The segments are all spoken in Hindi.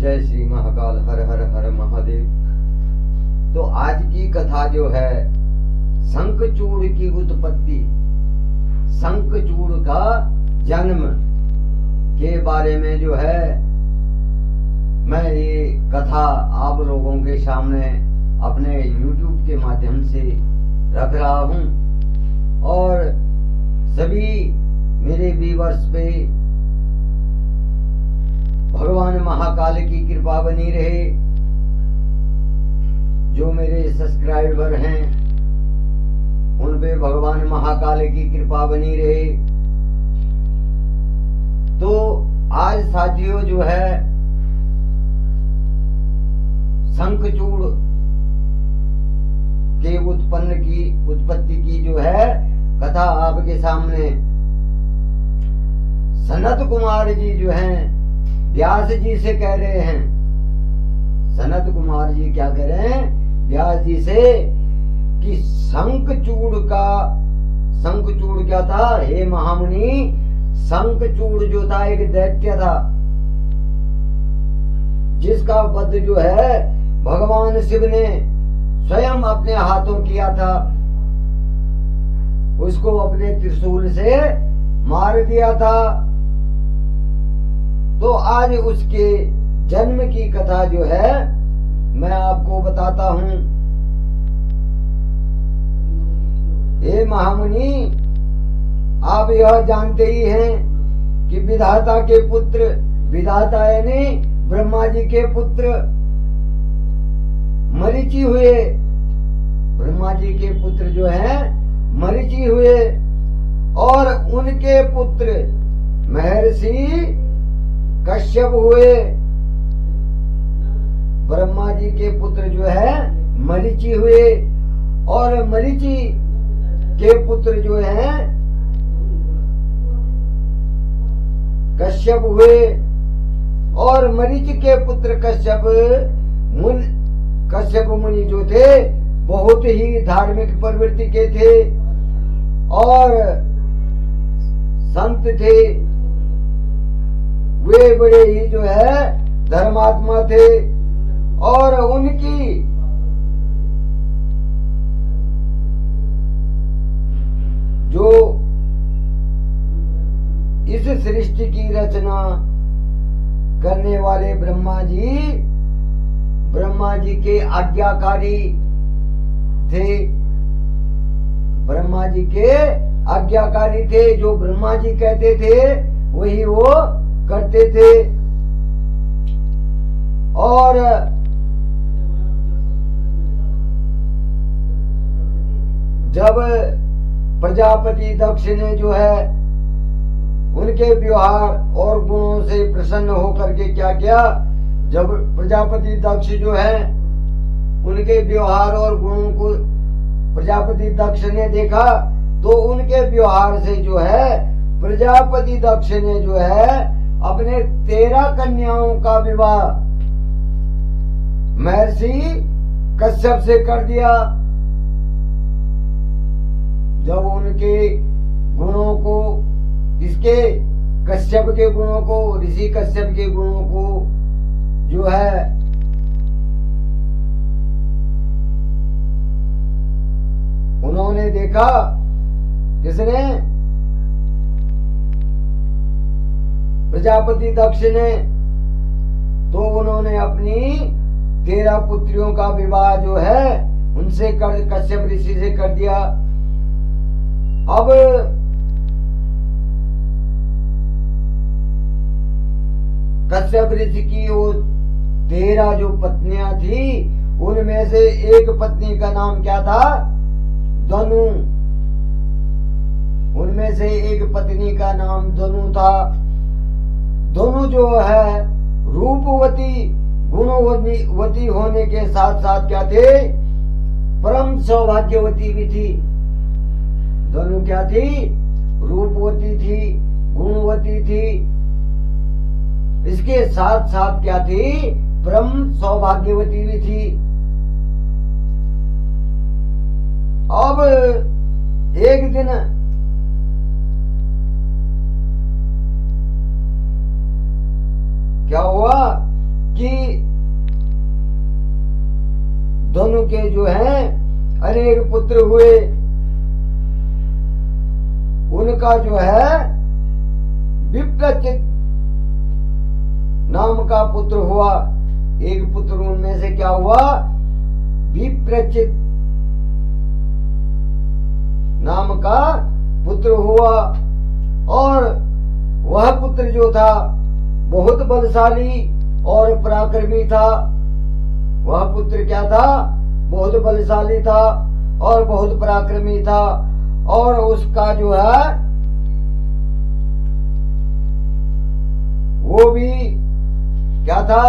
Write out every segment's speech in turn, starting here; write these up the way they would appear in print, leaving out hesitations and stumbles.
जय श्री महाकाल। हर हर हर महादेव। तो आज की कथा जो है शंखचूड़ की उत्पत्ति, शंखचूड़ का जन्म के बारे में जो है मैं ये कथा आप लोगों के सामने अपने YouTube के माध्यम से रख रहा हूं और सभी मेरे व्यूअर्स पे भगवान महाकाल की कृपा बनी रहे। जो मेरे सब्सक्राइबर हैं उन पे भगवान महाकाल की कृपा बनी रहे। तो आज साथियों जो है शंखचूड़ के उत्पत्ति की जो है कथा आपके सामने सनत कुमार जी जो हैं व्यास जी से कह रहे हैं। सनत कुमार जी क्या कह रहे हैं व्यास जी से कि शंखचूड़ क्या था? हे महामुनि, शंखचूड़ जो था एक दैत्य था जिसका वध जो है भगवान शिव ने स्वयं अपने हाथों किया था। उसको अपने त्रिशूल से मार दिया था। तो आज उसके जन्म की कथा जो है मैं आपको बताता हूं। हे महामुनि, आप यह जानते ही हैं कि विधाता के पुत्र, विधाता यानी ब्रह्मा जी के पुत्र मरीचि हुए। ब्रह्मा जी के पुत्र जो हैं मरीचि हुए और उनके पुत्र महर्षि कश्यप हुए। ब्रह्मा जी के पुत्र जो है मरीचि हुए और मरीचि के पुत्र जो हैं कश्यप हुए और मरीचि के पुत्र कश्यप मुनि जो थे बहुत ही धार्मिक प्रवृत्ति के थे और संत थे। वे बड़े ही जो है धर्मात्मा थे और उनकी जो इस सृष्टि की रचना करने वाले ब्रह्मा जी के आज्ञाकारी थे। ब्रह्मा जी के आज्ञाकारी थे। जो ब्रह्मा जी कहते थे वही वो करते थे। और जब प्रजापति दक्ष ने जो है उनके व्यवहार और गुणों से प्रसन्न होकर के क्या किया, जब प्रजापति दक्ष जो है उनके व्यवहार और गुणों को प्रजापति दक्ष ने देखा तो उनके व्यवहार से जो है प्रजापति दक्ष ने जो है अपने 13 कन्याओं का विवाह महर्षि कश्यप से कर दिया। जब उनके गुणों को, इसके कश्यप के गुणों को, ऋषि कश्यप के गुणों को जो है उन्होंने देखा, किसने? प्रजापति दक्ष ने। तो उन्होंने अपनी 13 पुत्रियों का विवाह जो है उनसे कश्यप ऋषि से कर दिया। अब कश्यप ऋषि की वो 13 जो पत्नियां थी उनमें से एक पत्नी का नाम क्या था? धनु। उनमें से एक पत्नी का नाम धनु था। धनु जो है रूपवती गुणवती होने के साथ साथ क्या थे? परम सौभाग्यवती भी थी। धनु क्या थी? रूपवती थी, गुणवती थी, इसके साथ साथ क्या थी? परम सौभाग्यवती भी थी। अब एक दिन क्या हुआ उसकी दोनों के जो है अनेक पुत्र हुए। उनका जो है विप्रचित नाम का पुत्र हुआ। एक पुत्र उनमें से क्या हुआ? विप्रचित नाम का पुत्र हुआ। और वह पुत्र जो था बहुत बलशाली और पराक्रमी था। वह पुत्र क्या था? बहुत बलशाली था और बहुत पराक्रमी था। और उसका जो है वो भी क्या था?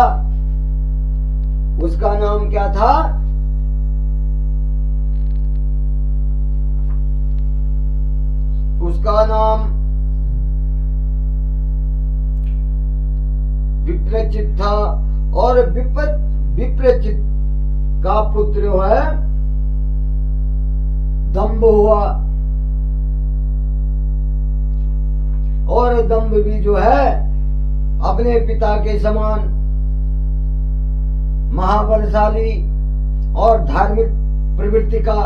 उसका नाम क्या था? उसका नाम विप्रचित था। और विप्रचित का पुत्र है दंभ हुआ। और दंभ भी जो है अपने पिता के समान महाबलशाली और धार्मिक प्रवृत्ति का,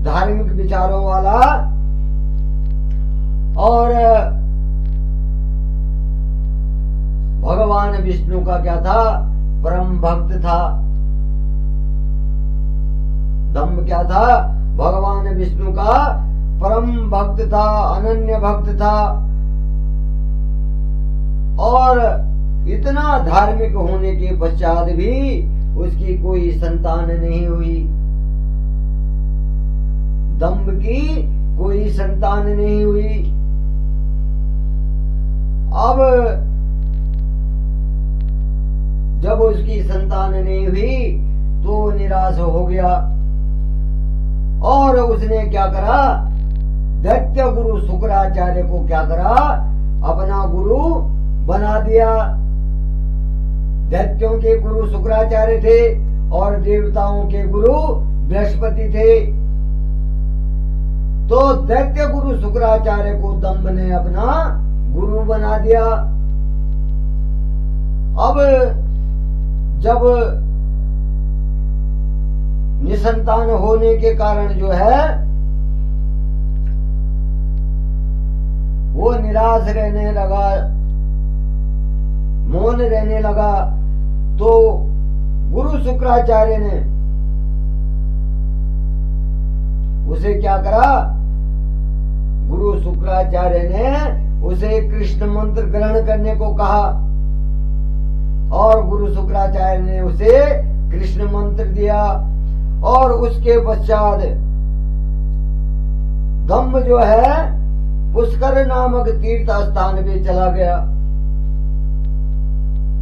धार्मिक विचारों वाला और भगवान विष्णु का क्या था? परम भक्त था। दंभ क्या था? भगवान विष्णु का परम भक्त था, अनन्य भक्त था। और इतना धार्मिक होने के पश्चात भी उसकी कोई संतान नहीं हुई। दंभ की कोई संतान नहीं हुई। अब जब उसकी संतान नहीं हुई तो निराश हो गया। और उसने क्या करा? दैत्य गुरु शुक्राचार्य को क्या करा? अपना गुरु बना दिया। दैत्यों के गुरु शुक्राचार्य थे और देवताओं के गुरु बृहस्पति थे। तो दैत्य गुरु शुक्राचार्य को दंभ ने अपना गुरु बना दिया। अब जब निसंतान होने के कारण जो है वो निराश रहने लगा, मौन रहने लगा, तो गुरु शुक्राचार्य ने उसे क्या करा? गुरु शुक्राचार्य ने उसे कृष्ण मंत्र ग्रहण करने को कहा। और गुरु शुक्राचार्य ने उसे कृष्ण मंत्र दिया। और उसके पश्चात दंभ जो है पुष्कर नामक तीर्थ स्थान पे चला गया।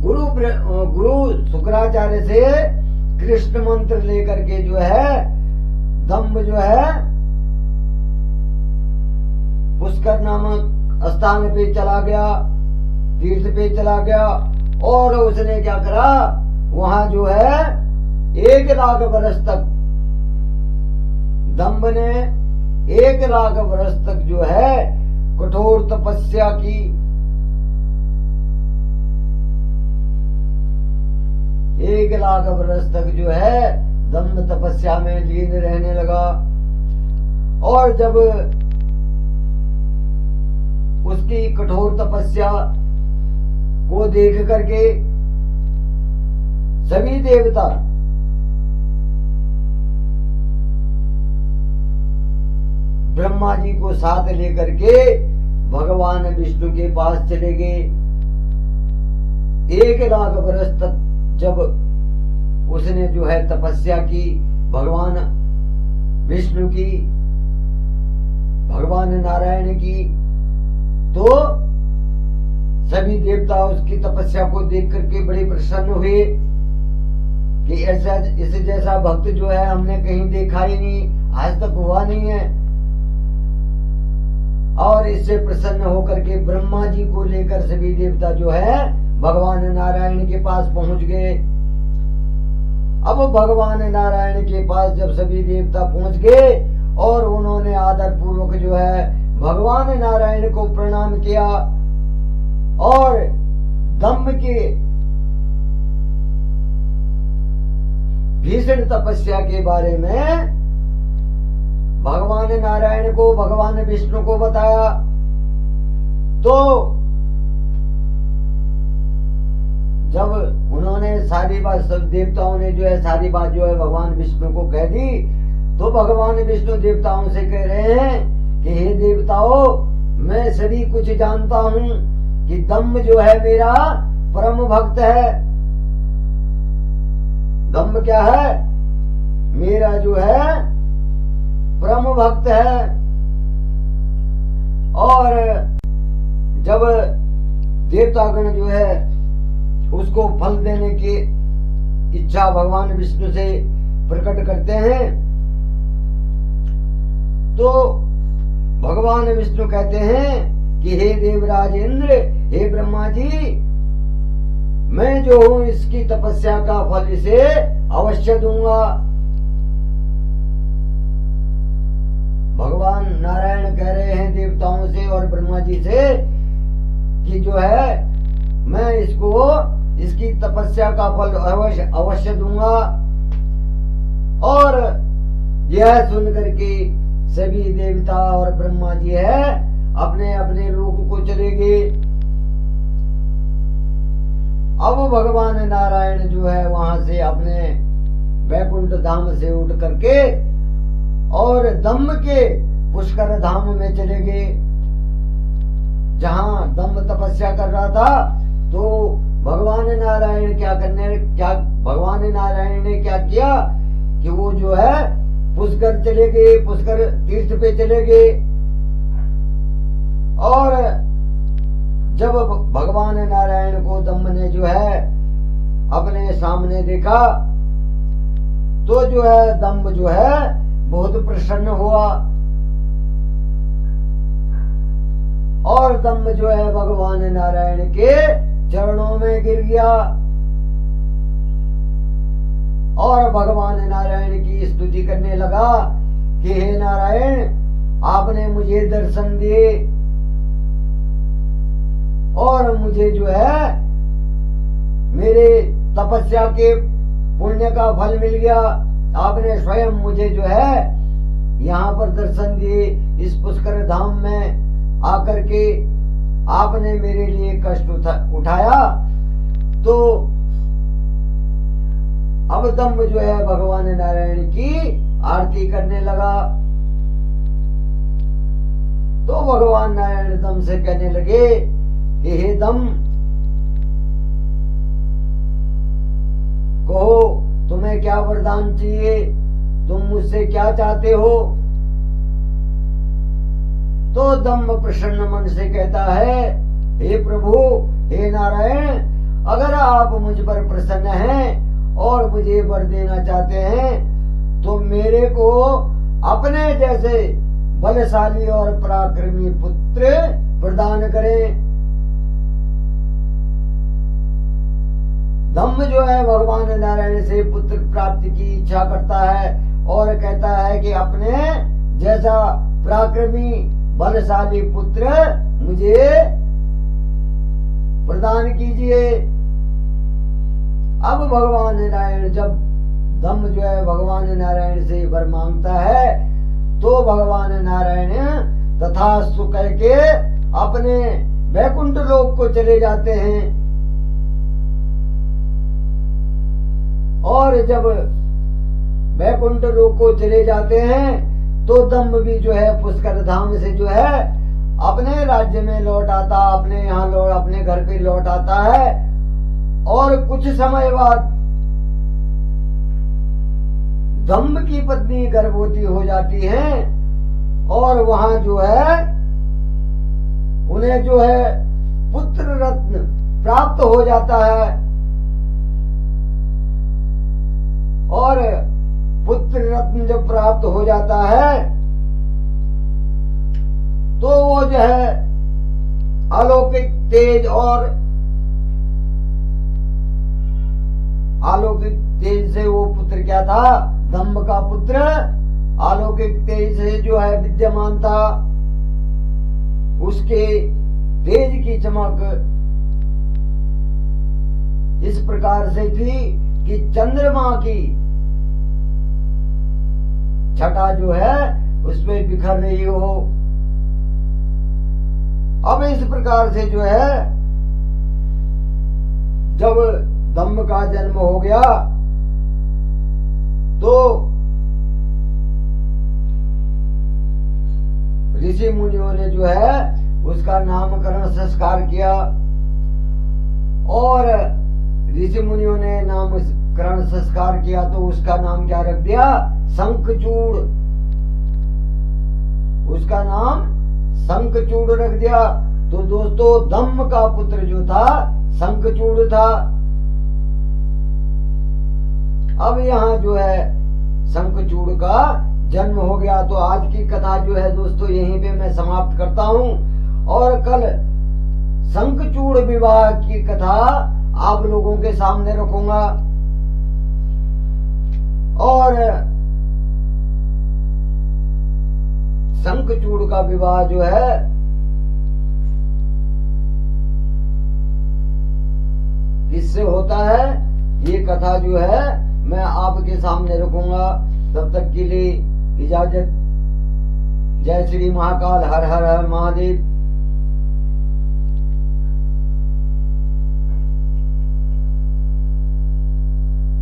गुरु शुक्राचार्य से कृष्ण मंत्र लेकर के जो है दंभ जो है पुष्कर नामक स्थान पे चला गया, तीर्थ पे चला गया। और उसने क्या करा? वहां जो है 1 लाख वर्ष तक दंभ ने 1 लाख वर्ष तक जो है कठोर तपस्या की। 1 लाख वर्ष तक जो है दंभ तपस्या में लीन रहने लगा। और जब उसकी कठोर तपस्या को देख करके सभी देवता ब्रह्मा जी को साथ लेकर के भगवान विष्णु के पास चले गए। 1 लाख वर्ष तक जब उसने जो है तपस्या की भगवान विष्णु की, भगवान नारायण की, तो सभी देवता उसकी तपस्या को देख करके बड़े प्रसन्न हुए कि ऐसा इस जैसा भक्त जो है हमने कहीं देखा ही नहीं, आज तक हुआ नहीं है। और इससे प्रसन्न होकर के ब्रह्मा जी को लेकर सभी देवता जो है भगवान नारायण के पास पहुंच गए। अब भगवान नारायण के पास जब सभी देवता पहुंच गए और उन्होंने आदर पूर्वक जो है भगवान नारायण को प्रणाम किया और दंभ के भीषण तपस्या के बारे में भगवान नारायण को, भगवान विष्णु को बताया। तो जब उन्होंने सारी बात, सब देवताओं ने जो है सारी बात जो है भगवान विष्णु को कह दी, तो भगवान विष्णु देवताओं से कह रहे हैं कि हे देवताओं, मैं सभी कुछ जानता हूं कि दम्भ जो है मेरा परम भक्त है। दम्भ क्या है? मेरा जो है परम भक्त है। और जब देवतागण जो है उसको फल देने की इच्छा भगवान विष्णु से प्रकट करते हैं, तो भगवान विष्णु कहते हैं कि हे देवराज इंद्र, हे ब्रह्मा जी, मैं जो हूं इसकी तपस्या का फल इसे अवश्य दूंगा। भगवान नारायण कह रहे हैं देवताओं से और ब्रह्मा जी से कि जो है मैं इसकी तपस्या का फल अवश्य दूंगा। और यह सुन करके सभी देवता और ब्रह्मा जी है अपने अपने लोक को चले गए। अब भगवान नारायण जो है वहां से अपने वैकुंठ धाम से उठ करके और दम्भ के पुष्कर धाम में चले गए, जहां दम्भ तपस्या कर रहा था। तो भगवान नारायण भगवान नारायण ने क्या किया कि वो जो है पुष्कर चले गए, पुष्कर तीर्थ पे चले गए। और जब भगवान नारायण को दम्भ ने जो है अपने सामने देखा, तो जो है दम्भ जो है बहुत प्रसन्न हुआ और दम्भ जो है भगवान नारायण के चरणों में गिर गया और भगवान नारायण की स्तुति करने लगा कि हे नारायण, आपने मुझे दर्शन दिए और मुझे जो है मेरे तपस्या के पुण्य का फल मिल गया। आपने स्वयं मुझे जो है यहाँ पर दर्शन दिए, इस पुष्कर धाम में आकर के आपने मेरे लिए कष्ट उठाया। तो अब दम्भ जो है भगवान नारायण की आरती करने लगा। तो भगवान नारायण दम्भ से कहने लगे कि हे दम्भ, कहो तुम्हें क्या वरदान चाहिए, तुम मुझसे क्या चाहते हो। तो दम्भ प्रसन्न मन से कहता है, हे प्रभु, हे नारायण, अगर आप मुझ पर प्रसन्न हैं और मुझे वर देना चाहते हैं तो मेरे को अपने जैसे बलशाली और पराक्रमी पुत्र प्रदान करें। दम्भ जो है भगवान नारायण से पुत्र प्राप्ति की इच्छा करता है और कहता है कि अपने जैसा पराक्रमी बलशाली पुत्र मुझे प्रदान कीजिए। अब भगवान नारायण, जब दम्भ जो है भगवान नारायण से वर मांगता है, तो भगवान नारायण तथास्तु कह के अपने वैकुंठ लोक को चले जाते हैं। और जब वैकुंठ लोक को चले जाते हैं तो दम्भ भी जो है पुष्कर धाम से जो है अपने राज्य में लौट आता, अपने घर पे लौट आता है। और कुछ समय बाद दम्भ की पत्नी गर्भवती हो जाती है और वहां जो है उन्हें जो है पुत्र रत्न प्राप्त हो जाता है। और पुत्र रत्न जब प्राप्त हो जाता है तो वो जो है अलौकिक तेज और अलौकिक तेज से वो पुत्र क्या था, दम्भ का पुत्र अलौकिक तेज से जो है विद्यमान था। उसके तेज की चमक इस प्रकार से थी कि चंद्रमा की छटा जो है उस पे बिखर रही हो। अब इस प्रकार से जो है जब धम्म का जन्म हो गया तो ऋषि मुनियों ने जो है उसका नामकरण संस्कार किया और ऋषि मुनियों ने नामकरण संस्कार किया तो उसका नाम क्या रख दिया? शंखचूड़। उसका नाम शंखचूड़ रख दिया। तो दोस्तों धम्म का पुत्र जो था शंखचूड़ था। अब यहाँ जो है शंखचूड़ का जन्म हो गया। तो आज की कथा जो है दोस्तों यहीं पे मैं समाप्त करता हूँ और कल शंखचूड़ विवाह की कथा आप लोगों के सामने रखूंगा। और शंखचूड़ का विवाह जो है किससे होता है ये कथा जो है मैं आपके सामने रखूंगा। तब तक के लिए इजाजत। जय श्री महाकाल। हर हर हर महादेव।